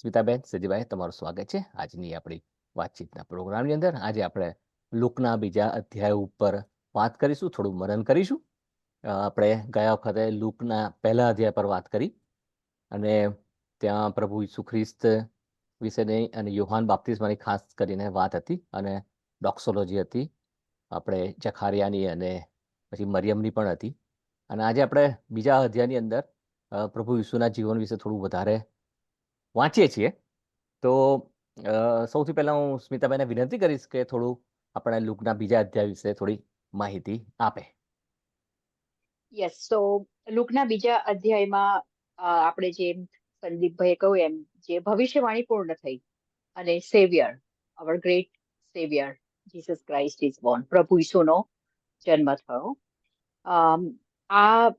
સ્મિતાબેન, સજીભાઈ, તમારું સ્વાગત છે આજની આપણી વાતચીતના પ્રોગ્રામની અંદર. આજે આપણે લુકના બીજા અધ્યાય ઉપર વાત કરીશું, થોડું મનન કરીશું. આપણે ગયા વખતે લુકના પહેલા અધ્યાય પર વાત કરી અને ત્યાં પ્રભુ ઈસુ ખ્રિસ્ત વિશેની અને યોહાન બાપ્તિસ્માની ખાસ કરીને વાત હતી અને ડોક્સોલોજી હતી, આપણે જખારિયાની અને પછી મરિયમની પણ હતી. અને આજે આપણે બીજા અધ્યાયની અંદર પ્રભુ ઈસુના જીવન વિશે થોડું વધારે વાંચીએ છીએ. તો સૌથી પહેલા હું સ્મિતાબેનને વિનંતી કરીશ કે થોડું આપણે લુકના બીજા અધ્યાય વિશે થોડી માહિતી આપે. યસ, સો લુકના બીજા અધ્યાયમાં આપણે જેમ સંદીપભાઈએ કહ્યું એમ જે ભવિષ્યવાણી પૂર્ણ થઈ અને saviour, our great saviour Jesus Christ is born, પ્રભુ ઈસુનો જન્મ થયો. આ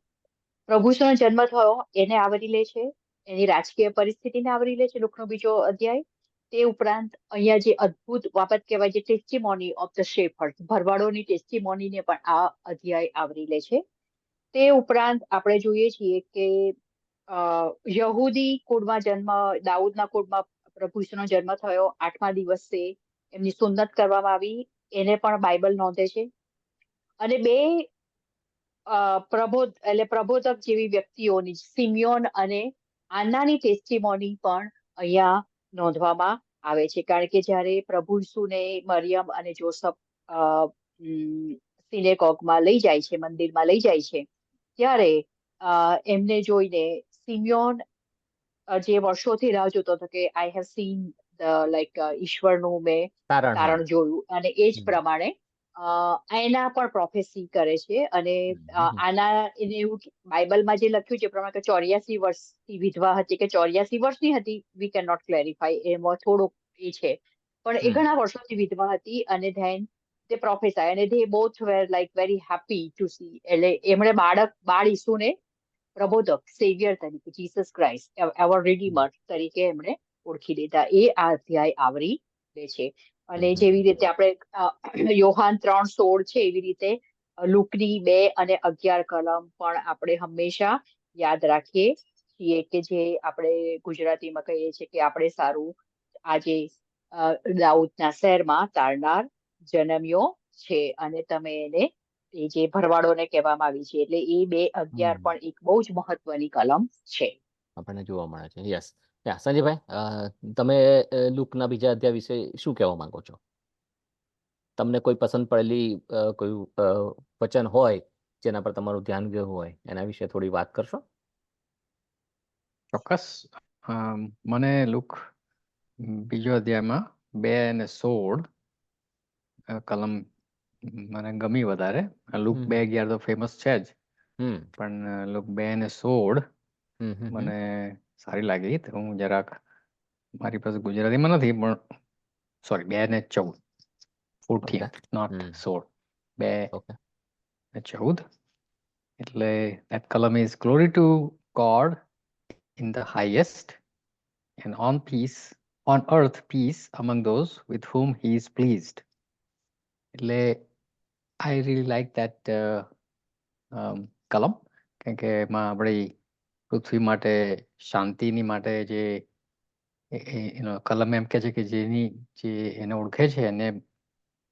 પ્રભુ ઈસુનો જન્મ થયો એને આવરી લે છે, એની રાજકીય પરિસ્થિતિને આવરી લે છે લુકનો બીજો અધ્યાય. તે ઉપરાંત અહીંયા જે અદ્ભુત બાબત કહેવાય, જે ટેસ્ટિમોની ઓફ ધ શેફર્ડ, ભરવાડોની ટેસ્ટિમોનીને પણ આ અધ્યાય આવરી લે છે. તે ઉપરાંત આપણે જોઈએ છીએ કે યહૂદી કુળમાં જન્મ, દાઉદના કુળમાં પ્રભુ ઈસુનો જન્મ થયો. 8મા દિવસે એમની સુન્નત કરવામાં આવી, એને પણ બાઇબલ નોંધે છે. અને બે પ્રબોધક જેવી વ્યક્તિઓની, સિમિયોન અને આન્નાની ટેસ્ટિમોની પણ અહીંયા નોંધવામાં આવે છે. કારણ કે જ્યારે પ્રભુ ઈસુને મરિયમ અને જોસફ સિનેગોગમાં લઈ જાય છે, મંદિરમાં લઈ જાય છે, ત્યારે એમને જોઈને સિમિયોન જે વર્ષોથી રાહ જોતો હતો કે આઈ હેવ સીન ઈશ્વરનું મેં તારણ જોયું, અને એ જ પ્રમાણે એના પણ પ્રોફેસી કરે છે. અને આના એને એવું બાઇબલમાં જે લખ્યું છે એ પ્રમાણે 84 વર્ષની વિધવા હતી કે 84 વર્ષની હતી, વી કેન નોટ ક્લેરિફાય, એમાં થોડુંક એ છે, પણ એ ઘણા વર્ષોથી વિધવા હતી. અને ધેન તે પ્રોફેસાય અને they both were like very happy to see. એટલે એમણે બાળ ઈસુને પ્રબોધક, સેવિયર તરીકે, જીસસ ક્રાઇસ્ટ અવર રિડીમર તરીકે એમણે ઓળખી લીધા. એ આ અધ્યાય આવરી લે છે. અને જેવી રીતે આપણે યોહાન 3:16 છે, એવી રીતે લુકની 2 અને 11 કલમ પણ આપણે હંમેશા યાદ રાખીએ છીએ, કે જે આપણે ગુજરાતીમાં કહીએ છીએ કે આપણે સારું આજે દાઉદના શહેરમાં તારનાર જન્મ્યો છે, અને તમે એને એ જે ભરવાડોને કહેવામાં આવી છે. એટલે એ 2:11 પણ એક બહુ જ મહત્વની કલમ છે, આપણને જોવા મળે છે. યસ, સંજયભાઈ, તમે લુકના બીજા અધ્યાય વિશે શું કહેવા માંગો છો? તમને કોઈ પસંદ પડેલી કોઈ વચન હોય જેના પર તમારું ધ્યાન ગયું હોય, એના વિશે થોડી વાત કરશો? ચોક્કસ. મને લુક બીજો અધ્યાયમાં 2 અને 16 કલમ મને ગમી વધારે. લુક 2:11 તો ફેમસ છે જ, પણ લુક 2 અને 16 મને સારી લાગી. તો હું જરાક, મારી પાસે ગુજરાતીમાં નથી, પણ સોરી 2 અને 14, 14 નોટ 16, 2 અને 14. એટલે that column is glory to God in the highest, and on earth peace among those with whom he is pleased. એટલે I really like that column, કારણ કે એમાં આપણી પૃથ્વી માટે શાંતિની માટે જે કલમ એમ કહે છે કે જે એને ઓળખે છે એને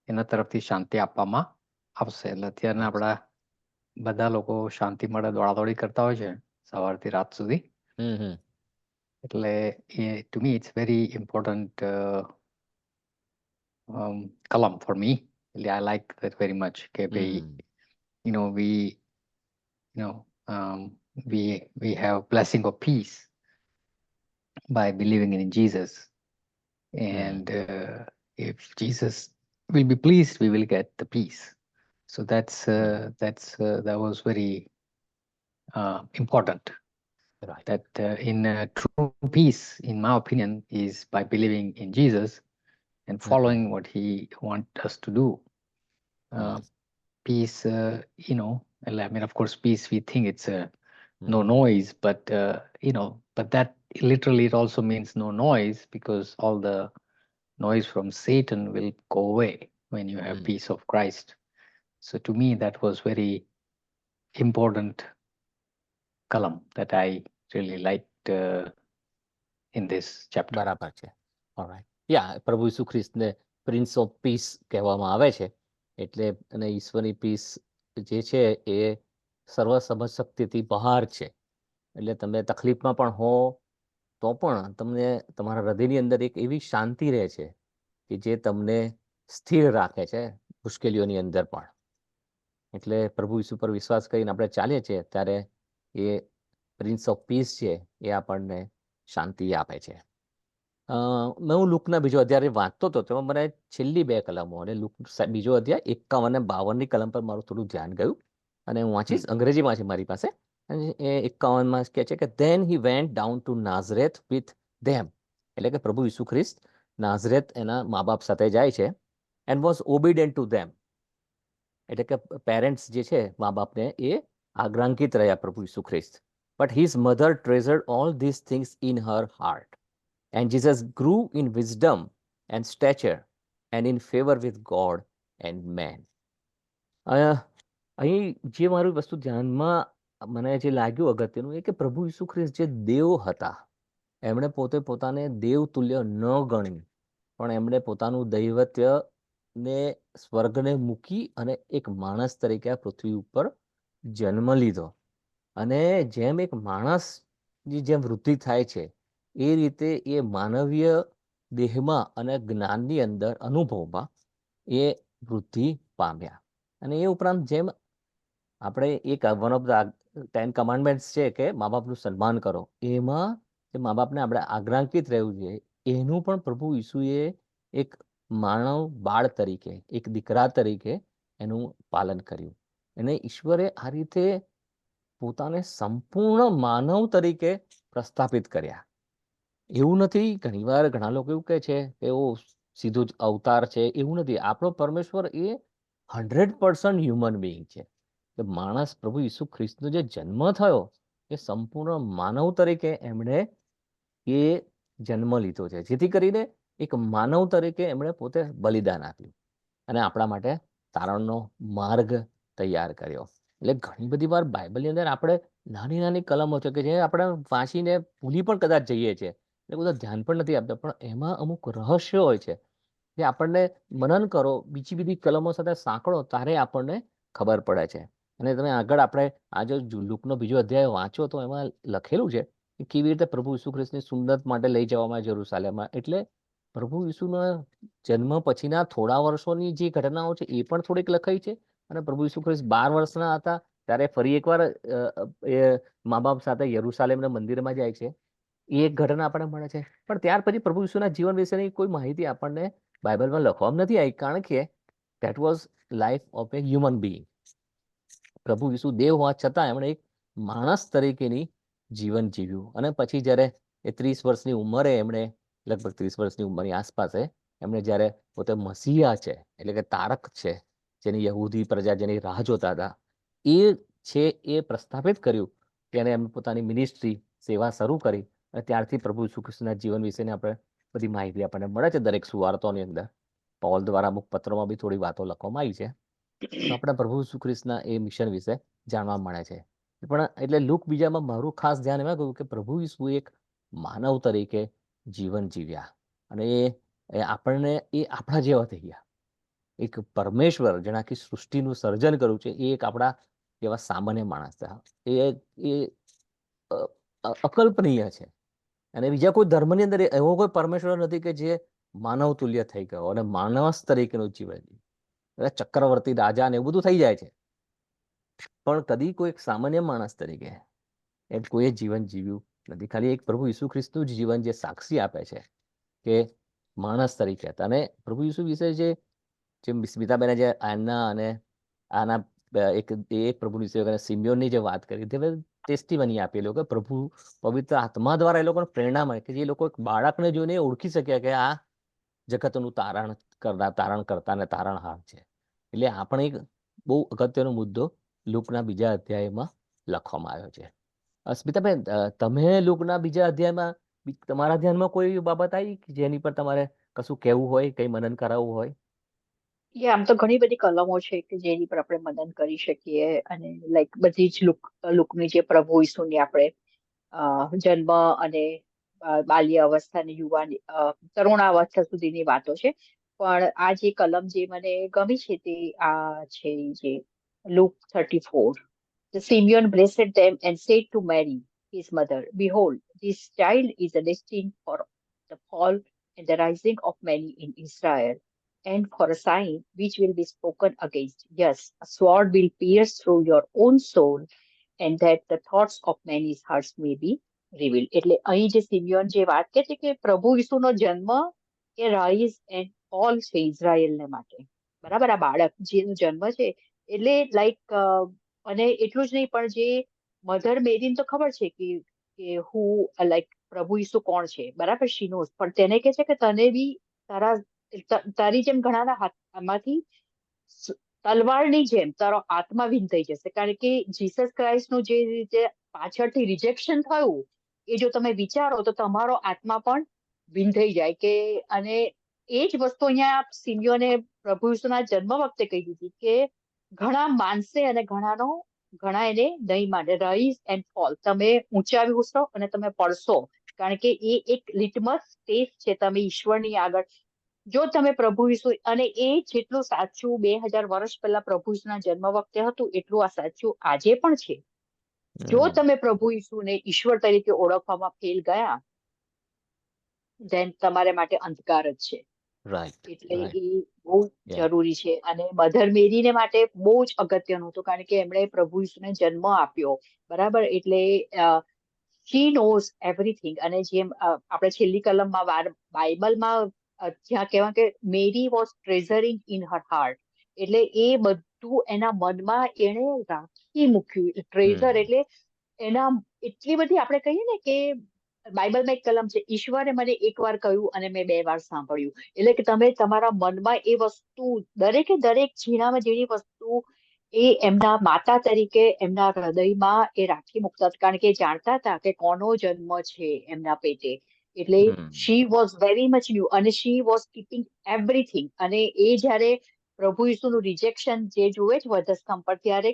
એના તરફથી શાંતિ આપવામાં આવશે. એટલે અત્યારના આપણા બધા લોકો શાંતિ માટે દોડાદોડી કરતા હોય છે સવારથી રાત સુધી. એટલે to me it's very important column for me. I like that very much. કે ભાઈ, we have blessing of peace by believing in Jesus, and if Jesus will be pleased, we will get the peace. So that was very important. Right. That in true peace, in my opinion, is by believing in Jesus and following what he wants us to do. Peace, I mean, of course, peace, we think it's no noise, but but that literally it also means no noise, because all the noise from Satan will go away when you have peace of Christ. So to me, that was very important column that I really liked in this chapter. બરાબર છે. Alright. યા પ્રભુ ઈસુ ખ્રિસ્તને prince of piece કહેવામાં આવે છે. એટલે અને ઈશ્વરની piece જે છે એ સર્વ સમજ શક્તિથી બહાર છે. એટલે તમે તકલીફમાં પણ હો તો પણ તમને તમારા હૃદયની અંદર એક એવી શાંતિ રહે છે કે જે તમને સ્થિર રાખે છે મુશ્કેલીઓની અંદર પણ. એટલે પ્રભુ ઈસુ પર વિશ્વાસ કરીને આપણે ચાલીએ છીએ ત્યારે એ પ્રિન્સ ઓફ પીસ છે એ આપણને શાંતિ આપે છે. હું લુકના બીજો અધ્યાય વાંચતો હતો તેમાં મને છેલ્લી 2 કલમો અને લુક બીજો અધ્યાય 51 અને 52ની કલમ પર મારું થોડું ધ્યાન ગયું અને હું વાંચીશ. અંગ્રેજીમાં છે મારી પાસે. અને એ 51માં કહે છે કે then he went down to Nazareth with them. એટલે કે પ્રભુ ઈસુ ખ્રિસ્ત નાઝરેથ એના મા બાપ સાથે જાય છે એન્ડ વોઝ ઓબિડન્ટ ટુ ધેમ. એટલે કે પેરેન્ટ્સ જે છે મા બાપને એ આગ્રાંકિત રહ્યા પ્રભુ ઈસુ ખ્રિસ્ત. But his mother treasured all this things in her heart and Jesus grew in wisdom and stature and in favour with God and man. અહીં જે મારું વસ્તુ ધ્યાનમાં મને જે લાગ્યું અગત્યનું એ કે પ્રભુ ઈસુ ખ્રિસ્ત જે દેવ હતા એમણે પોતે પોતાને દેવ તુલ્ય ન ગણી પણ એમણે પોતાનું દૈવત્વને સ્વર્ગને મૂકી અને એક માણસ તરીકે આ પૃથ્વી ઉપર જન્મ લીધો. અને જેમ એક માણસની જેમ વૃદ્ધિ થાય છે એ રીતે એ માનવીય દેહમાં અને જ્ઞાનની અંદર અનુભવમાં એ વૃદ્ધિ પામ્યા. અને એ ઉપરાંત જેમ આપણે એક વન ઓફ ધ 10 કમાન્ડમેન્ટ્સ છે કે મા બાપનું સન્માન કરો, એમાં જે મા બાપને આપણે આગ્રાંકિત રહેવું જોઈએ એનું પણ પ્રભુ ઈસુએ એક માનવ બાળ તરીકે એક દીકરા તરીકે એનું પાલન કર્યું. અને ઈશ્વરે આ રીતે પોતાને સંપૂર્ણ માનવ તરીકે પ્રસ્થાપિત કર્યા. એવું નથી, ઘણીવાર ઘણા લોકો એવું કહે છે કે એવો સીધો જ અવતાર છે, એવું નથી. આપણો પરમેશ્વર એ 100% હ્યુમન બીઈંગ છે. કે માણસ પ્રભુ ઈસુ ખ્રિસ્તનો જે જન્મ થયો એ સંપૂર્ણ માનવ તરીકે એમણે એ જન્મ લીધો છે, જેથી કરીને એક માનવ તરીકે એમણે પોતે બલિદાન આપ્યું અને આપણા માટે તારણનો માર્ગ તૈયાર કર્યો. એટલે ઘણી બધી વાર બાઇબલની અંદર આપણે નાની નાની કલમો છે કે જે આપણે વાંચીને ભૂલી પણ કદાચ જઈએ છીએ, એટલે બધા ધ્યાન પણ નથી આપતા, પણ એમાં અમુક રહસ્યો હોય છે જે આપણને મનન કરો, બીજી બધી કલમો સાથે સાંકળો ત્યારે આપણને ખબર પડે છે. અને તમે આગળ આપણે આ જો લુકનો બીજો અધ્યાય વાંચો તો એમાં લખેલું છે કે કેવી રીતે પ્રભુ ઈસુ ખ્રિસ્તની સુન્નત માટે લઈ જવામાં જેરુસાલેમમાં. એટલે પ્રભુ ઈસુના જન્મ પછીના થોડા વર્ષોની જે ઘટનાઓ છે એ પણ થોડીક લખાઈ છે. અને પ્રભુ ઈસુ ખ્રિસ્ત 12 વર્ષના હતા ત્યારે ફરી એકવાર એ મા બાપ સાથે યરુસાલેમના મંદિરમાં જાય છે. એ એક ઘટના આપણને મળે છે. પણ ત્યાર પછી પ્રભુ ઈસુના જીવન વિશેની કોઈ માહિતી આપણને બાઇબલમાં લખવામાં નથી આવી, કારણ કે that was life of A human being. પ્રભુ ઈસુ દેવ હોવા છતાં એમણે એક માણસ તરીકેની જીવન જીવ્યું. અને પછી જ્યારે એ 30 વર્ષની ઉંમરે એમણે લગભગ 30 વર્ષની ઉંમરની આસપાસ એમણે જ્યારે પોતે મસીહા છે એટલે કે તારક છે જેની યહૂદી પ્રજા જેની રાહ જોતા હતા એ છે એ પ્રસ્થાપિત કર્યું, ત્યારે એમણે પોતાની મિનિસ્ટ્રી સેવા શરૂ કરી. અને ત્યારથી પ્રભુ ઈસુ ખ્રિસ્તના જીવન વિશેની આપણે બધી માહિતી આપણને મળે છે દરેક સુવાર્તાઓની અંદર. પૌલ દ્વારા અમુક પત્રોમાં બી થોડી વાતો લખવામાં આવી છે. તો આપણે પ્રભુ ઈસુ ખ્રિસ્તના એ મિશન વિશે જાણવા મળે છે. પણ એટલે લુક બીજામાં મારું ખાસ ધ્યાન એમાં ગયું કે પ્રભુ ઈસુ એક માનવ તરીકે જીવન જીવ્યા અને એ આપણને એ આપણા જેવા થઈ ગયા. એક પરમેશ્વર જેણે આખી સૃષ્ટિનું સર્જન કર્યું છે એ એક આપણા જેવા સામાન્ય માણસ હતા. એ અકલ્પનીય છે. અને બીજા કોઈ ધર્મની અંદર એવો કોઈ પરમેશ્વર નથી કે જે માનવ તુલ્ય થઈ ગયો અને માણસ તરીકેનું જીવન જીવ્યું. ચક્રવર્તી રાજા ને એવું બધું થઈ જાય છે, પણ કદી કોઈ એક સામાન્ય માણસ તરીકે એ કોઈ જીવન જીવ્યું નથી. ખાલી એક પ્રભુ ઈસુ ખ્રિસ્તનું જ જીવન જે સાક્ષી આપે છે કે માણસ તરીકે હતા. અને પ્રભુ ઈસુ વિશે જે સ્મિતાબેને જે આના એક પ્રભુ વિશે સિમિયોનની જે વાત કરી તે ટેસ્ટિમની આપેલું કે પ્રભુ પવિત્ર આત્મા દ્વારા એ લોકોને પ્રેરણા મળે કે જે લોકો એક બાળકને જોઈને ઓળખી શક્યા કે આ જગતનું તારણ કરતા ને તારણહાર છે. એટલે આ પણ એક બહુ અગત્યનો મુદ્દો લુકના બીજા અધ્યાયમાં લખવામાં આવ્યો છે. સ્મિતાબેન, તમે લુકના બીજા અધ્યાયમાં તમારા ધ્યાનમાં કોઈ બાબત આવી જેની પર તમારે કશું કહેવું હોય, કઈ મનન કરાવવું હોય? આમ તો ઘણી બધી કલમો છે કે જેની પર આપણે મનન કરી શકીએ અને લાઈક બધી જ લુકની જે પ્રભુ ઈસુની આપણે જન્મ અને બાલ્ય અવસ્થા ને તરુણાવસ્થા સુધીની વાતો છે. પણ આ જે કલમ જે મને ગમી છે તે આ છે જે look 34. The Simeon blessed them and said to Mary, his mother, Behold, this child is a destined for the fall and the rising of many in Israel, and for a sign which will be spoken against. Yes, a sword will pierce through your own soul, and that the thoughts of many hearts may be revealed. એટલે અહીં જે સિમિયોન જે વાત કે છે કે પ્રભુ ઈસુનો જન્મ એ રાઈઝ એન્ડ ફોલ છે ઇઝરાયલને માટે. બરાબર, આ બાળક જેનો જન્મ છે એટલે લાઈક અને એટલું જ નહીં પણ જે મધર મેરીને તો ખબર છે કે હું લાઈક પ્રભુ ઈસુ કોણ છે, બરાબર, શી નોઝ, પણ તેને કે છે કે તને બી તારી જેમ ઘણાના હાથમાંથી તલવારની જેમ તારો આત્મા વિંધાઈ જશે. કારણ કે જીસસ ક્રાઇસ્ટનું જે રીતે પાછળથી રિજેક્શન થયું એ જો તમે વિચારો તો તમારો આત્મા પણ વિંધાઈ જાય કે. અને એ જ વસ્તુ અહીંયા સિમિયોને પ્રભુ ઈસુના જન્મ વખતે કહી દીધી કે ઘણા માનશે અને ઘણા એને નહીં માને. રાઈઝ એન્ડ ફોલ, તમે ઊંચા ઉછળો અને તમે પડશો, કારણ કે એ એક લિટમસ ટેસ્ટ છે તમે ઈશ્વરની આગળ. જો તમે પ્રભુ ઈસુ, અને એ જેટલું સાચું 2000 વર્ષ પહેલા પ્રભુ ઈસુના જન્મ વખતે હતું એટલું આ સાચું આજે પણ છે. જો તમે પ્રભુ ઈસુને ઈશ્વર તરીકે ઓળખવામાં ફેલ ગયા ધેન તમારે માટે અંધકાર જ છે. રાઈટ, એટલે રાઈટ, એ બહુ યા, જરૂરી છે. અને મધર મેરીને માટે બહુ જ અગત્યનું હતું કારણ કે એમણે પ્રભુ ઈસુને જન્મ આપ્યો, બરાબર. એટલે શી નોઝ એવરીથિંગ. અને જેમ આપણે છેલ્લી કલમમાં બાઇબલમાં જ્યાં કહેવાય કે મેરી વોઝ ટ્રેઝરિંગ ઇન હર હાર્ટ, એટલે એ બધું એના મનમાં એણે રાખી મૂક્યું. ટ્રેઝર એટલે એના એટલી બધી, આપણે કહીએ ને કે બાઇબલમાં એક કલમ છે, ઈશ્વરે મને એકવાર કહ્યું અને મેં 2 વાર સાંભળ્યું. એટલે કે તમે તમારા મનમાં એ વસ્તુ દરેક ઝીણામાં ઝીણી વસ્તુ એ એમના માતા તરીકે એમના હૃદયમાં એ રાખી મૂકતા હતા, કારણ કે જાણતા હતા કે કોનો જન્મ છે એમના પેટે. એટલે she was very much new અને શી વોઝ કીપિંગ એવરીથિંગ. અને એ જયારે પ્રભુ ઈસુનું રિજેક્શન જે જુએ છે વધસ્તંભ પર, ત્યારે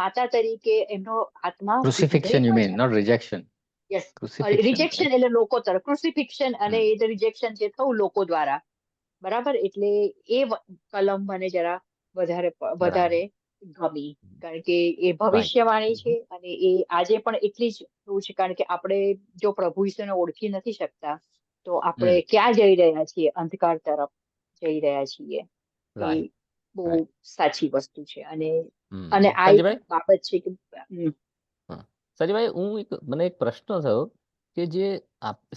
માતા તરીકે એમનો આત્મા Crucifixion, you mean, not rejection. Yes, Crucifixion, rejection right? એટલે લોકો તરફ, ક્રુસિફિક્શન અને એ રિજેક્શન જે થયું લોકો દ્વારા, બરાબર. એટલે એ કલમ મને જરા બરાબર, વધારે ગમી, કારણ કે એ રાઈટ, ભવિષ્યવાણી છે અને એ આજે પણ એટલી જ ટ્રુ છે. કારણ કે આપણે જો પ્રભુ ઈસુને ઓળખી નથી શકતા તો આપણે ક્યાં જઈ રહ્યા છીએ? અંધકાર તરફ જઈ રહ્યા છીએ. એ રાઈટ, બહુ રાઈટ. સાચી વસ્તુ છે. અને આ એક સંજયભાઈ, બાબત છે કે હા, સંજયભાઈ, મને એક પ્રશ્ન થયો કે જે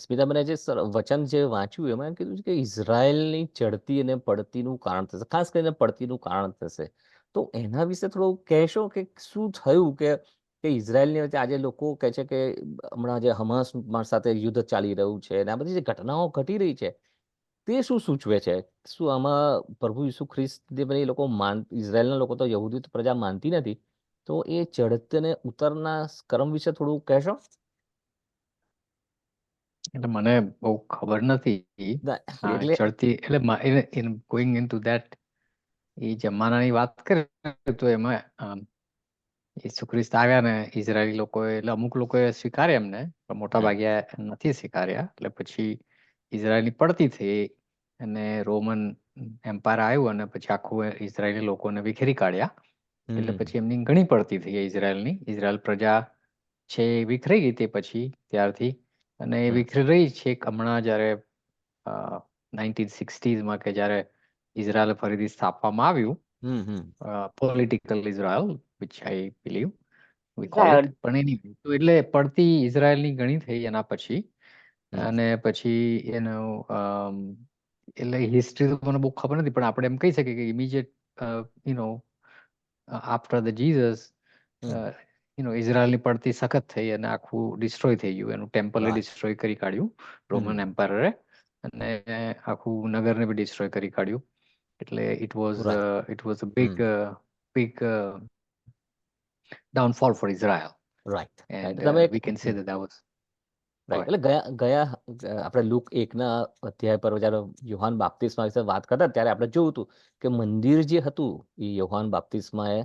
સ્મિતાબેને જે વચન જે વાંચ્યું એમાં એમ કીધું છે કે ઇઝરાયલની ચડતી અને પડતીનું કારણ થશે, ખાસ કરીને પડતીનું કારણ થશે. તો એના વિશે થોડું કહેશો કે શું થયું કે ઇઝરાયલની વચ્ચે આજે લોકો કહે છે કે હમણાં જે હમાસ સાથે યુદ્ધ ચાલી રહ્યું છે અને આ બધી જે ઘટનાઓ ઘટી રહી છે તે શું સૂચવે છે? શું આમાં પ્રભુ ઈસુ ખ્રિસ્ત જે બધી લોકો ઇઝરાયલના લોકો તો યહૂદી પ્રજા માનતી નથી, તો એ ચડત અને ઉતરના ક્રમ વિશે થોડું કહેશો? એટલે મને બહુ ખબર નથી એટલે ચડતી, એટલે ગોઈંગ ઇનટુ ધેટ, એ જમાનાની વાત કરે તો એમાં ઈસુ ખ્રિસ્ત આવ્યા ને ઇઝરાયલી લોકોએ, એટલે અમુક લોકોએ સ્વીકાર્યા એમને, પણ મોટા ભાગે નથી સ્વીકાર્યા. એટલે પછી ઇઝરાયલની પડતી થઈ અને રોમન એમ્પાયર આવ્યું અને પછી આખું ઇઝરાયલી લોકોને વિખેરી કાઢ્યા. એટલે પછી એમની ઘણી પડતી થઈ ઇઝરાયલની. ઇઝરાયલ પ્રજા છે એ વિખરાઈ ગઈ તે પછી ત્યારથી, અને એ વિખરી રહી છે હમણાં જયારે 1960s કે જયારે ઇઝરાયલ ફરીથી સ્થાપવામાં આવ્યું, political Israel, which I believe we call it. પણ એની તો એટલે પડતી ઇઝરાયલની ઘણી થઈ એના પછી. અને પછી એનું એટલે હિસ્ટ્રી તો મને બહુ ખબર નથી, પણ આપણે એમ કહી શકીએ કે ઇમિડિયેટ આફ્ટર ધ જીસસ ઇઝરાયલની પડતી સખત થઈ અને આખું ડિસ્ટ્રોય થઈ ગયું. એનું ટેમ્પલ ડિસ્ટ્રોય કરી કાઢ્યું રોમન એમ્પાયરે, અને આખું નગરને બી ડિસ્ટ્રોય કરી કાઢ્યું. એટલે it was a big downfall for Israel. Right, And તમે we can say that was. Right. એટલે ગયા આપણે લુક 1ના અધ્યાય પર જ્યારે યોહાન બાપ્તિસ્મા વિશે વાત કરતા ત્યારે આપણે જોયું હતું કે મંદિર જે હતું એ યોહાન બાપ્તિસ્માએ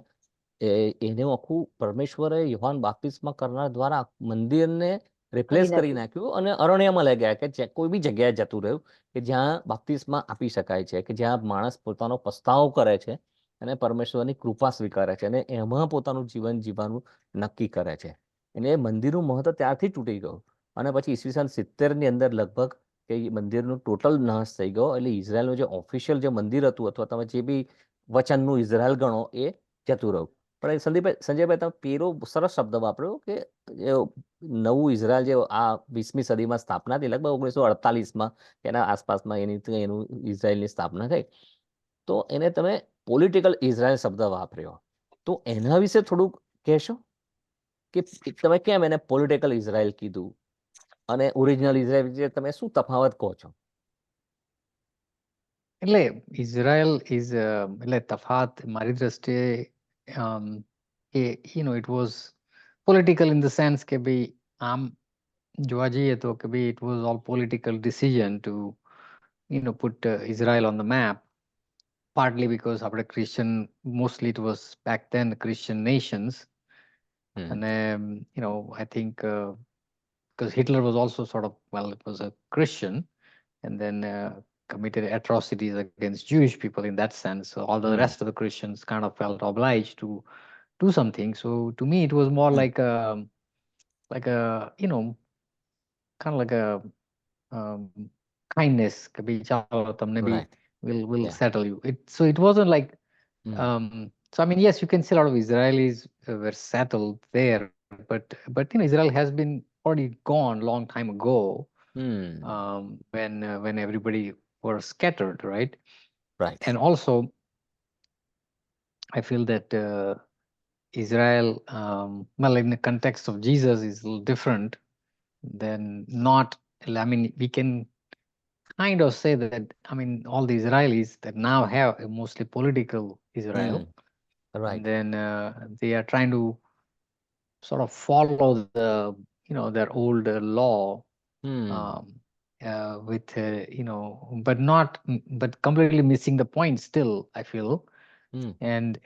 એને આખું પરમેશ્વરે યોહાન બાપ્તિસ્મા કરનાર દ્વારા મંદિરને રિપ્લેસ કરી નથી. નાખ્યું અને અરણ્યમાં લઈ ગયા કે કોઈ બી જગ્યાએ જતું રહ્યું કે જ્યાં બાપ્તિસ્મા આપી શકાય છે, કે જ્યાં માણસ પોતાનો પસ્તાવો કરે છે અને પરમેશ્વરની કૃપા સ્વીકારે છે અને એમાં પોતાનું જીવન જીવવાનું નક્કી કરે છે. એટલે મંદિરનું મહત્વ ત્યારથી તૂટી ગયું અને પછી ઈસવીસન 70 ની અંદર લગભગ કે મંદિરનું ટોટલ નાશ થઈ ગયો. એટલે ઇઝરાયલનું જે ઓફિશિયલ જે મંદિર હતું અથવા તમે જે બી વચનનું ઇઝરાયલ ગણો એ જતું રહ્યું. પણ સંજયભાઈ તમે પેલો સરસ શબ્દ વાપર્યો કે નવું ઇઝરાયલ જે આ 20મી સદીમાં સ્થાપના થઈ, લગભગ 1948માં એના આસપાસમાં એનું ઇઝરાયલની સ્થાપના થઈ. તો એને તમે પોલિટિકલ ઇઝરાયલ શબ્દ વાપર્યો, તો એના વિશે થોડુંક કહેશો કે તમે કેમ એને પોલિટિકલ ઇઝરાયલ કીધું અને ઓરિજિનલ ઇઝરાયલ વિશે તમે શું તફાવત કહો છો? એટલે ઇઝરાયલ ઇઝ એટલે તફાત મારી દ્રષ્ટિએ કે it was political in the sense કે ભાઈ આમ જોવા જઈએ તો કે ભાઈ it was all political decision to put Israel on the map, partly because આપણે Christian, mostly it was back then Christian nations. And I think because Hitler was also sort of, well, it was a Christian and then committed atrocities against Jewish people in that sense. So all the rest of the Christians kind of felt obliged to do something. So to me, it was more like a kind of like a kindness. Kabhi chalo tamne bhi will settle you. So it wasn't like so I mean, yes, you can say a lot of Israelis were settled there, but Israel has been already gone long time ago when everybody were scattered, right? And also I feel that Israel, well, in the context of Jesus, is a little different than not. I mean, we can kind of say that, I mean, all the Israelis that now have a mostly political Israel, and then they are trying to sort of follow the, their old law with, but completely missing the point still, I feel, and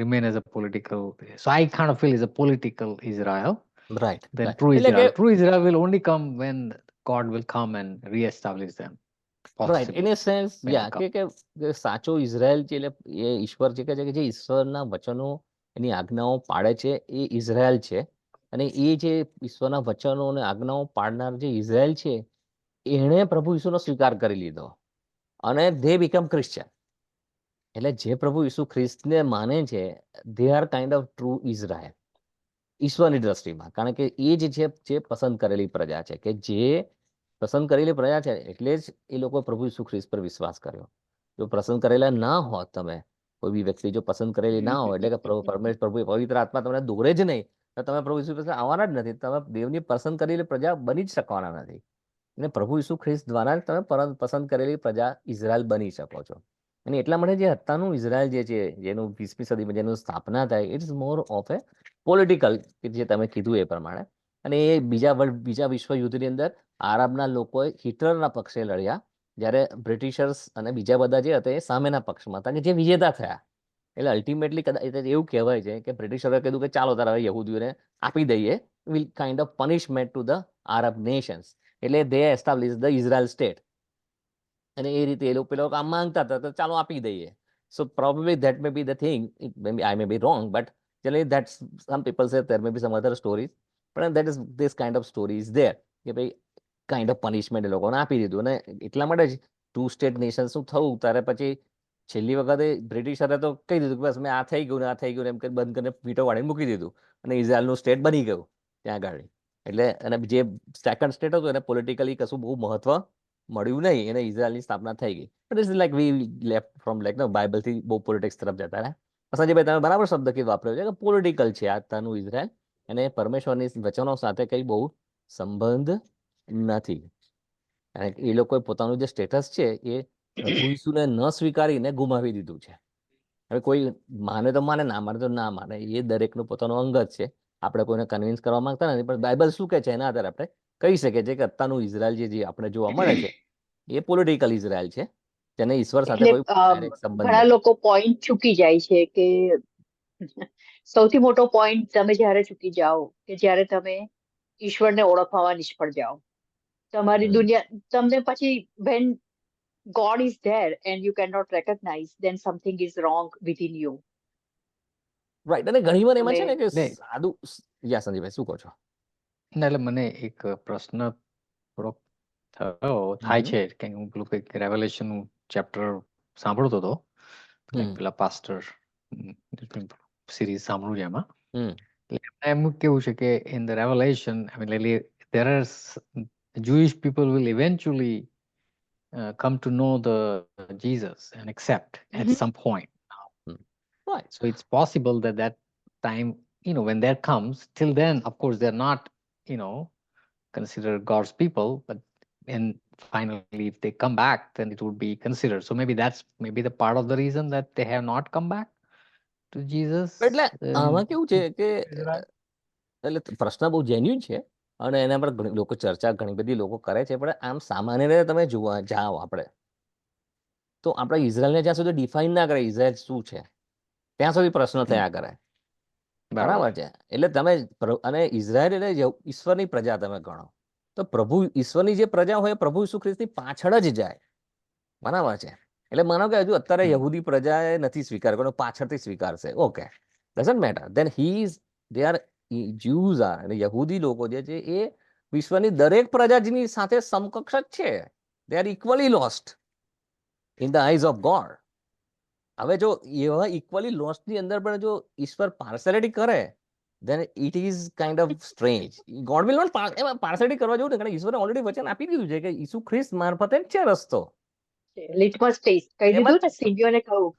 remain as a political. So I kind of feel is a political Israel. Then true Israel. True Israel will only come when God will come and re-establish them. Right, in A sense કે સાચો Israel છે એટલે એ ઈશ્વર જે કહે છે કે જે ઈશ્વરના વચનો એની આજ્ઞાઓ પાડે છે એ ઇઝરાયલ છે. અને એ જે ઈશ્વરના વચનો અને આજ્ઞાઓ પાડનાર જે ઇઝરાયલ છે એણે પ્રભુ ઈસુનો સ્વીકાર કરી લીધો અને ધે બીકમ ક્રિશ્ચિયન. એટલે જે પ્રભુ ઈસુ ખ્રિસ્તને માને છે they are kind of true Israel ઈશ્વરની દ્રષ્ટિમાં. કારણ કે એ જ છે જે પસંદ કરેલી પ્રજા છે, કે જે પસંદ કરેલી પ્રજા છે એટલે જ એ લોકો પ્રભુ ઈસુ ખ્રિસ્ત પર વિશ્વાસ કર્યો. જો પસંદ કરેલા ના હોત, તમે કોઈ બી વ્યક્તિ જો પસંદ કરેલી ના હોય, એટલે કે પ્રભુ પવિત્ર આત્મા તમને દોરે જ નહીં, તો તમે પ્રભુ ઈસુ પાસે આવવાના જ નથી. તમે દેવની પસંદ કરેલી પ્રજા બની જ શકવાના નથી. અને પ્રભુ ઈસુ ખ્રિસ્ત દ્વારા જ તમે પસંદ કરેલી પ્રજા ઇઝરાયલ બની શકો છો. અને એટલા માટે જે અત્યારનું ઇઝરાયલ જે છે, જેનું 20મી સદીમાં જેનું સ્થાપના થાય, it's more of a political, જે તમે કીધું એ પ્રમાણે. અને એ બીજા વિશ્વયુદ્ધની અંદર આરબના લોકોએ હિટલરના પક્ષે લડ્યા, જ્યારે બ્રિટિશર્સ અને બીજા બધા જે હતા એ સામેના પક્ષમાં હતા, કે જે વિજેતા થયા. એટલે અલ્ટિમેટલી કદાચ એવું કહેવાય છે કે બ્રિટિશરોએ કીધું કે ચાલો તારા યહૂદીઓને આપી દઈએ, will kind of punishment to the Arab Nations. એટલે દે એસ્ટાબ્લિશ ધ ઇઝરાયલ સ્ટેટ. અને એ રીતે એ લોકો આમ માંગતા હતા તો ચાલો આપી દઈએ. So probably that may be the thing. I may be wrong, but generally that's some people say there may be some other stories, but that is this kind of story is there કે ભાઈ kind of punishment એ લોકોને આપી દીધું. અને એટલા માટે જ 2 state nation શું થયું, ત્યારે પછી છેલ્લી વખતે બ્રિટિશરે તો કહી દીધું કે બસ મેં આ થઈ ગયું ને આ થઈ ગયું એમ કે બંધ કરીને વીટો વાળીને મૂકી દીધું અને ઇઝરાયલનું સ્ટેટ બની ગયું ત્યાં આગળ. એટલે અને જે સેકન્ડ સ્ટેટ હતું એને પોલિટિકલી કશું બહુ મહત્વ મળ્યું નહીં, એને ઇઝરાયલની સ્થાપના થઈ ગઈ. But it's like we left from બાઇબલથી બહુ પોલિટિક્સ તરફ જતા રહ્યા. સંજયભાઈ તમે બરાબર શબ્દ કીધું વાપર્યો છે કે પોલિટિકલ છે આજનું ઇઝરાયલ, અને પરમેશ્વરની વચનો સાથે કંઈ બહુ સંબંધ નથી. અને એ લોકોએ પોતાનું જે સ્ટેટસ છે એ પ્રભુ ઈસુને ન સ્વીકારીને ગુમાવી દીધું છે. હવે કોઈ માને તો માને, ના માને તો ના માને, એ દરેકનું પોતાનું અંગત છે. આપણે કોઈને કન્વિન્સ કરવા માંગતા નથી, પણ બાઇબલ શું કહે છે એના આધારે આપણે કહી શકીએ છીએ કે અત્યારનું ઇઝરાયલ જે આપણે જોવા મળે છે એ પોલિટિકલ ઇઝરાયલ છે, જેને ઈશ્વર સાથે કોઈ ડાયરેક્ટ સંબંધ ઘણા નથી. લોકો પોઈન્ટ ચૂકી જાય છે કે સૌથી મોટો પોઈન્ટ તમે જ્યારે ચૂકી જાઓ કે જ્યારે તમે ઈશ્વરને ઓળખવામાં નિષ્ફળ જાઓ. તમારી હમ. દુનિયા તમને પછી when God is there and you cannot recognize, then something is wrong within you. Right. અને ઘણી વાર એમાં છે ને તમે કે ને સાદું યા સંજયભાઈ શું કહો છો? ના, એટલે મને એક પ્રશ્ન થોડોક થાય છે કે હું પેલું કંઈક રેવલેશન નું ચેપ્ટર સાંભળતો હતો, હમ પેલા પાસ્ટર સિરીઝ સાંભળું છે એમાં. હમ એટલે એમ કેવું છે કે in the revelation there are Jewish people will eventually come to know the Jesus and accept at Mhm. some point. Right. So it's possible that that time, when that comes, till then, of course, they're not, considered God's people, but and finally, if they come back, then it would be considered. So maybe that's the part of the reason that they have not come back to Jesus. એટલે આમાં કેવું છે કે એટલે પ્રશ્ન બહુ genuine છે અને એના પર ઘણી લોકો ચર્ચા ઘણી બધી લોકો કરે છે, પણ આમ સામાન્ય રીતે તમે જોવા જાઓ આપણે તો આપણે ઇઝરાયલને જ્યાં સુધી ડિફાઇન ના કરે ઇઝરાયલ શું છે ત્યાં સુધી પ્રશ્ન થયા કરે. બરાબર છે. એટલે તમે અને ઇઝરાયલ એટલે ઈશ્વરની પ્રજા તમે ગણો તો પ્રભુ ઈશ્વરની જે પ્રજા હોય પ્રભુ ઈસુ ખ્રિસ્તની પાછળ જ જાય. બરાબર છે. એટલે માનો કે હજુ અત્યારે યહૂદી પ્રજાએ નથી સ્વીકાર કર્યો, પાછળથી સ્વીકારશે. Okay, doesn't matter. Then he is they are Jews are અને યહૂદી લોકો જે છે એ વિશ્વની દરેક પ્રજાની સાથે સમકક્ષ જ છે. They are equally lost in the eyes of God. હવે જો એવા ઇક્વલી લોસ્ટની અંદર પણ જો ઈશ્વર પાર્સેલિટી કરે then it is kind of strange. God will not એમાં પાર્સેલિટી કરવા જેવું ને, કારણ ઈશ્વરે ઓલરેડી વચન આપી દીધું છે કે ઈસુ ખ્રિસ્ત મારફતે જ છે રસ્તો. લિટમસ ટેસ્ટ કહી દીધું ને, સિમ્યોને કહ્યું.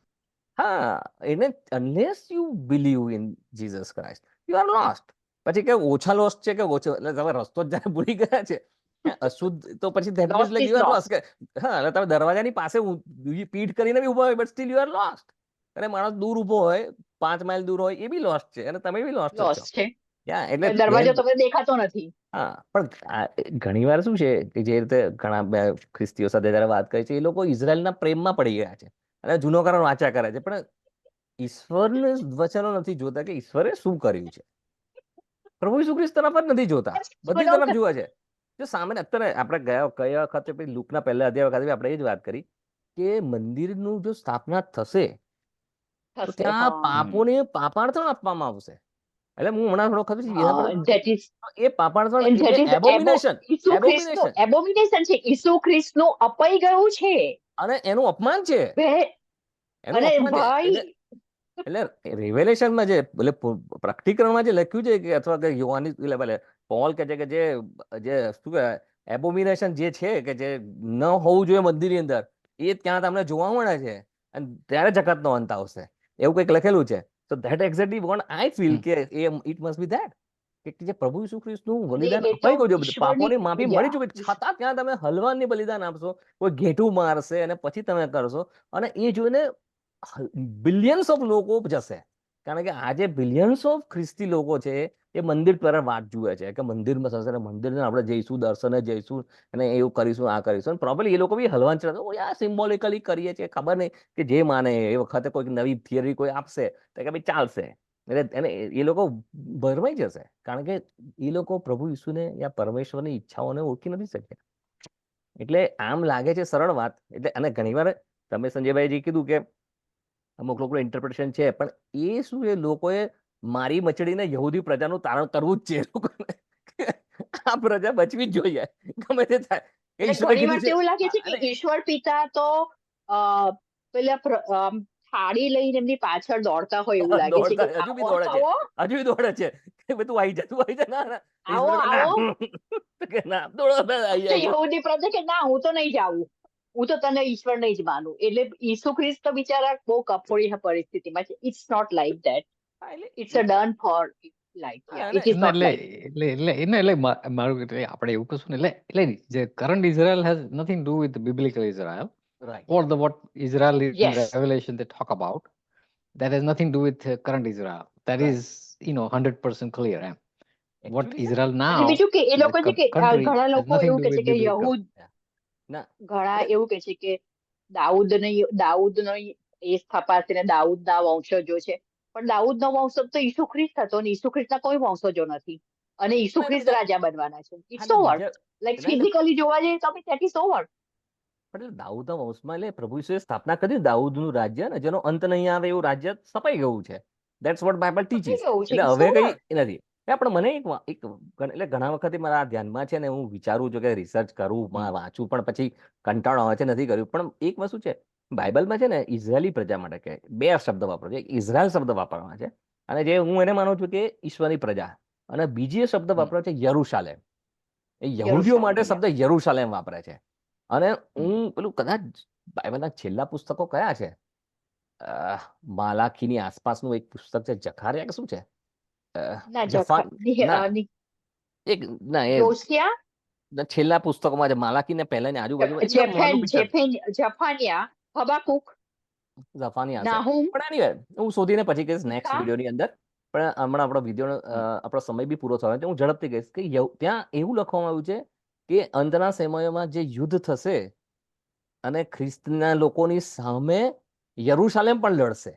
હા, એને unless you believe in Jesus Christ, you are lost. પછી કે ઓછા લોસ્ટ છે કે ઓછો, એટલે તમે રસ્તો જ જ્યારે ભૂલી ગયા છે અશુદ્ધ, તો પછી that means like you are lost. હા, એટલે તમે દરવાજાની પાસે પીઠ કરીને બી ઉભા હોય but still you are lost. અને માણસ દૂર ઉભો હોય 5 માઇલ દૂર હોય એ બી લોસ્ટ છે અને તમે બી લોસ્ટ છો. છે. એટલે દરવાજો તમને દેખાતો નથી. હા, પણ ઘણી વાર શું છે કે જે રીતે ઘણા ખ્રિસ્તીઓ સાથે જયારે વાત કરી છે એ લોકો ઇઝરાયલના પ્રેમમાં પડી ગયા છે અને જૂનો કરાર વાંચ્યા કરે છે, પણ ઈશ્વરના વચનો નથી જોતા કે ઈશ્વરે શું કર્યું છે. પ્રભુ ઈસુ ખ્રિસ્ત તરફ જ નથી જોતા, બધી તરફ જુએ છે. જો સામે અત્યારે આપણે ગયા વખતે લુકના પહેલા અધ્યાય વખતે આપણે એ જ વાત કરી કે મંદિરનું જો સ્થાપના થશે તો ત્યાં પાપોને પાપાર્થણ આપવામાં આવશે. એટલે હું હમણાં થોડો ખબર એ પાપાર્થણ એટલે એબોમિનેશન એબોમિનેશન છે. ઈસુ ખ્રિસ્તનું અપાઈ ગયું છે અને એનું અપમાન છે. એનું અપમાન છે. એટલે રિવેલેશનમાં જે એટલે પ્રકટીકરણમાં જે લખ્યું છે કે અથવા કે યોહાની એટલે પોલ કહે છે કે જે શું કહેવાય એબોમિનેશન જે છે કે જે ન હોવું જોઈએ મંદિરની અંદર એ ત્યાં તમને જોવા મળે છે અને ત્યારે જગતનો અંત આવશે એવું કંઈક લખેલું છે. So that exactly what I feel કે it must be that કે જે પ્રભુ ઈસુ ખ્રિસ્તનું બલિદાન અપાઈ ગયું છે, પાપોની માફી મળી ચૂકી, છતાં ત્યાં તમે હલવાનની બલિદાન આપશો, કોઈ ઘેટું મારશે અને પછી તમે કરશો અને એ જોઈને બિલિયન્સ ઓફ લોકો જશે. કારણ કે આજે બિલિયન્સ ઓફ ખ્રિસ્તી લોકો છે એ મંદિર પર વાત જુએ છે કે મંદિરમાં થશે, મંદિરને આપણે જઈશું, દર્શને જઈશું અને એવું કરીશું, આ કરીશું. પ્રોબ્લેમ એ લોકો બી હલવાન છે, આ સિમ્બોલિકલી કરીએ છીએ, ખબર નહીં કે જે માને એ વખતે કોઈક નવી થિયરી કોઈ આપશે તો કે ભાઈ ચાલશે. એટલે એ લોકો ભરમાઈ જશે કારણ કે એ લોકો પ્રભુ ઈસુને યા પરમેશ્વરની ઈચ્છાઓને ઓળખી નથી શક્યા. એટલે આમ લાગે છે સરળ વાત. એટલે અને ઘણીવાર તમે સંજયભાઈ જે કીધું કે અમુક લોકો ઇન્ટરપ્રિટેશન છે, પણ એ શું એ લોકોએ મારી મચડીને યહૂદી પ્રજાનું તારણ કરવું જ છે. એ લોકોને આ પ્રજા બચવી જ જોઈએ ગમે તે થાય. ઘણી વાર એવું લાગે છે કે ઈશ્વર પિતા તો પેલા થાળી લઈને એમની પાછળ દોડતા હોય એવું લાગે છે. હજુ બી દોડે છે કે તું આવી જા, તું આવી જા. ના યહૂદી પ્રજા કે ના, હું તો નહીં જાઉં, હું તો તને ઈશ્વર નહીં જ માનું. એટલે ઈસુ ખ્રિસ્ત બિચારા બહુ કફોડી પરિસ્થિતિમાં છે. It's not like that. It's a done for like it is not like. એટલે મારું આપણે એવું કશું ને એટલે જે current Israel has nothing to with biblical Israel or the what Israel in Revelation they talk about, that has nothing to do with current Israel. That is 100% clear. What Israel now, બીજું કે એ લોકો છે કે ઘણા લોકો એવું કે છે કે ઘણા એવું કે છે કે દાઉદનો એ સ્થપાશે ને દાઉદના વંશજો છે, પણ દાઉદનો વંશજ તો ઈસુ ખ્રિસ્ત હતો ને ઈસુ ખ્રિસ્તના કોઈ વંશજો નથી. અને ઈસુ પણ એનો ખ્રિસ્ત રાજા બનવાના છે. હા ઇટ્સ એટલે ઓવર. બીજા લાઈક ના એટલે ફિઝિકલી જોવા જઈએ તો ધેટ ઇઝ ઓવર. પણ એટલે દાઉદના વંશમાં એટલે પ્રભુ ઈસુએ સ્થાપના કરી દાઉદનું રાજ્ય ને જેનો અંત નહીં આવે એવું રાજ્ય સ્થપાઈ ગયું છે. દેટ્સ વોટ બાઇબલ થઈ ટીચીસ. ગયું છે. એટલે ઇટ્સ હવે કઈ ઓવર. નથી. પણ મને એટલે ઘણા વખતે મારા ધ્યાનમાં છે ને હું વિચારું છું કે રિસર્ચ કરું વાંચું પણ પછી કંટાળો આવે છે નથી કર્યું. પણ એક વસ્તુ છે બાઇબલમાં છે ને ઇઝરાયેલી પ્રજા માટે કે બે શબ્દ વાપરો છે. એક ઇઝરાયલ શબ્દ વાપરવામાં છે અને જે હું એને માનું છું કે ઈશ્વરની પ્રજા, અને બીજી શબ્દ વાપરો છે યરુશાલેમ. એ યહૂદીઓ માટે યરુશાલેમ. શબ્દ યરુશાલેમ વાપરે છે. અને હું પેલું કદાચ બાઇબલના છેલ્લા પુસ્તકો કયા છે, માલાખીની આસપાસનું એક પુસ્તક છે, જખારિયા કે શું છે, ના જફાન ના એક ના એ યોશિયા, છેલ્લા પુસ્તકોમાં છે માલાખીને પહેલાની આજુબાજુ એકદમ નાનું પિક્ચર જફાનિયા, હબાકુક, જફાની હશે. નાહુમ, પણ anyway, હું શોધીને પછી કહીશ નેક્સ્ટ મીકા. વિડીયોની અંદર. પણ હમણાં આપણો વિડીયો આપણો સમય બી પૂરો થયો છે. હું ઝડપથી કહીશ કે ત્યાં એવું લખવામાં આવ્યું છે કે અંતના સમયોમાં જે યુદ્ધ થશે અને ખ્રિસ્તના લોકોની સામે યરુશાલેમ પણ લડશે.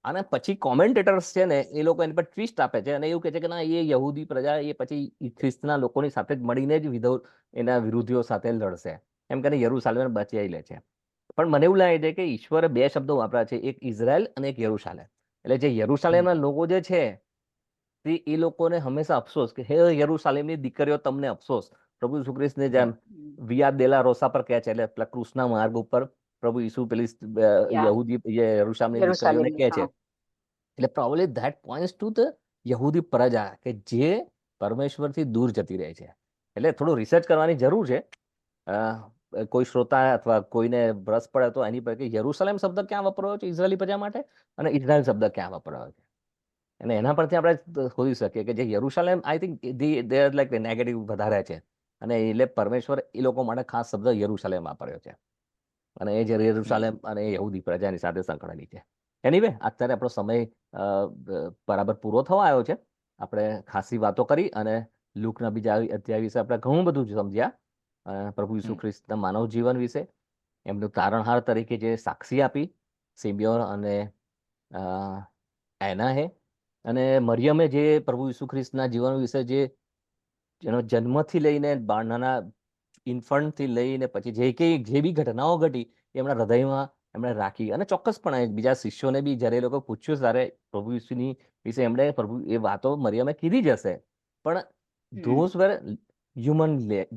અને પછી કોમેન્ટેટર્સ છે ને એ લોકો એની પર ટ્વિસ્ટ આપે છે અને એવું કહે છે કે ના, એ યહૂદી પ્રજા એ પછી ખ્રિસ્તના લોકોની સાથે જ મળીને જ એના વિરોધીઓ સાથે લડશે, એમ કરીને યરુશાલેમ બચાવી લે છે. પણ મને એવું લાગે છે કે ઈશ્વરે બે શબ્દો વાપર્યા છે, એક ઇઝરાયલ અને એક યરુશાલેમ. એટલે જે યરુશાલેમના લોકો જે છે તે એ લોકોને હંમેશા અફસોસ કે હે યરુશાલેમની દીકરીઓ તમને અફસોસ. પ્રભુ ઈસુ ખ્રિસ્તને જેમ વિયા દેલા રોસા પર કહે છે, એટલે પેલા ક્રૂસના માર્ગ ઉપર પ્રભુ ઈસુ પેલી યહૂદી યરુશાલેમની દીકરીઓને કહે છે. એટલે probably that points to the યહૂદી પ્રજા કે જે પરમેશ્વરથી દૂર જતી રહે છે. એટલે થોડું રિસર્ચ કરવાની જરૂર છે. કોઈ શ્રોતા અથવા કોઈને રસ પડે તો એની પર કે યરુશાલેમ શબ્દ ક્યાં વપરાયો છે ઇઝરાયેલી પ્રજા માટે અને ઇઝરાયલ શબ્દ ક્યાં વપરાયો છે, અને એના પરથી આપણે શોધી શકીએ કે જે Jerusalem I think they are like negative વધારે છે, અને એટલે પરમેશ્વર એ લોકો માટે ખાસ શબ્દ યરુશાલેમ વાપર્યો છે, અને એ જે યરુશાલેમ અને એ યહૂદી પ્રજાની સાથે સંકળાયેલી છે. એનીવે, અત્યારે આપણો સમય બરાબર પૂરો થવા આવ્યો છે. આપણે ખાસી વાતો કરી અને લૂકના બીજા અધ્યાય વિશે આપણે ઘણું બધું સમજ્યા. પ્રભુ ઈસુ ખ્રિસ્તના માનવ જીવન વિશે, એમનું તારણહાર તરીકે જે સાક્ષી આપી સિમિયોન અને એનાહે, અને મરિયમે જે પ્રભુ ઈસુ ખ્રિસ્તના જીવન વિશે જેનો જન્મથી લઈને નાના ઇન્ફન્ટથી લઈને પછી જે બી ઘટનાઓ ઘટી એમના હૃદયમાં એમણે રાખી, અને ચોક્કસપણે બીજા શિષ્યોને બી જ્યારે એ લોકો પૂછ્યું ત્યારે પ્રભુ ઈસુની વિશે એમણે એ વાતો મરિયમે કીધી જ હશે, પણ ધોઝ વેર હ્યુમન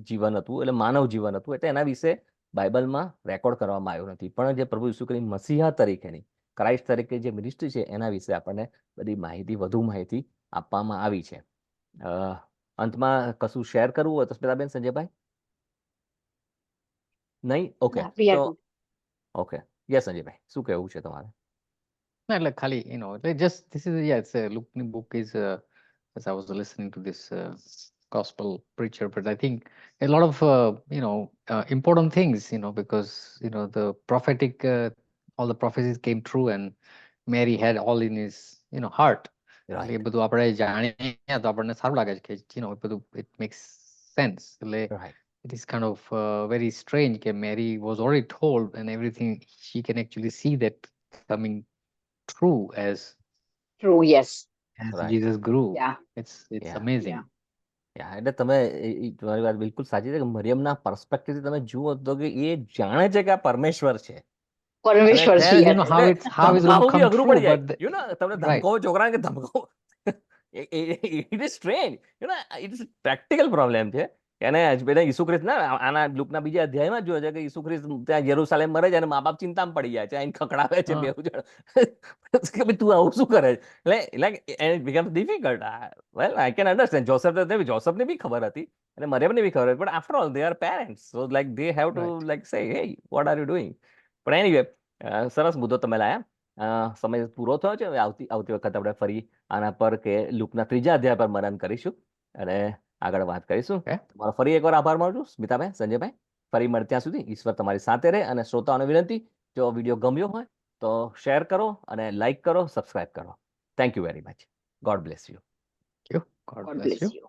જીવન હતું, એટલે માનવ જીવન હતું, એટલે એના વિશે બાઇબલમાં રેકોર્ડ કરવામાં આવ્યું નથી. પણ જે પ્રભુ ઈસુ ખ્રિસ્ત મસીહા તરીકેની, ક્રાઇસ્ટ તરીકે જે મિનિસ્ટ્રી છે એના વિશે આપણને બધી વધુ માહિતી આપવામાં આવી છે. અંતમાં કશું શેર કરવું હોય તો સ્મિતાબેન, સંજયભાઈ? નહીં? ઓકે, તો ઓકે, યસ સંજયભાઈ, શું કહેવું છે તમારે? No, like Khali, just this is it's a Luke's book is as I was listening to this gospel preacher, but I think a lot of important things, because the prophetic all the prophecies came true, and Mary had all in his heart. એટલે એ બધું આપણે જાણીએ તો આપણને સારું લાગે છે કે એ બધું it makes sense. એટલે it is kind of very strange that Mary was already told and everything, she can actually see that coming true as yes, Jesus grew. yeah, It's amazing. એટલે તમે તમારી વાત બિલકુલ સાચી છે કે મરિયમના પર્સપેક્ટિવથી તમે જુઓ તો કે એ જાણે છે કે આ પરમેશ્વર છે. પરમેશ્વર છે. How is going to come અઘરું true, પડી but જાય. તમે ધમકાવો છોકરાને કે ધમકાવો, it is strange, it is practical problem છે. એને ઈસુ ખ્રિસ્ત આના લુકના બીજા અધ્યાયમાં જોયે છે કે ઈસુ ખ્રિસ્ત ત્યાં યરુશાલેમ મરે છે અને મા બાપ ચિંતામાં પડી જાય છે, અહીં ખખડાવે છે બે જણ કે ભાઈ તું આવું શું કરે છે. એટલે it becomes difficult. Well, I can understand. જોસફને બી ખબર હતી અને મરિયમને બી ખબર હતી, પણ after all they are parents, so like they have to like say hey what are you doing. પણ એનીવે, સરસ મુદ્દો તમે લાયા. સમય પૂરો થયો છે. હવે આવતી વખત આપણે ફરી આના પર કે લુકના ત્રીજા અધ્યાય પર મનન કરીશું અને આગળ વાત કરીશું. તમારો ફરી એકવાર આભાર માનું છું સ્મિતાબેન, સંજયભાઈ. ફરી મળે ત્યાં સુધી ઈશ્વર તમારી સાથે રહે. અને શ્રોતાઓને વિનંતી, જો વિડીયો ગમ્યો હોય તો શેર કરો અને લાઈક કરો, સબસ્ક્રાઇબ કરો. Thank you very much. God bless you. God bless you.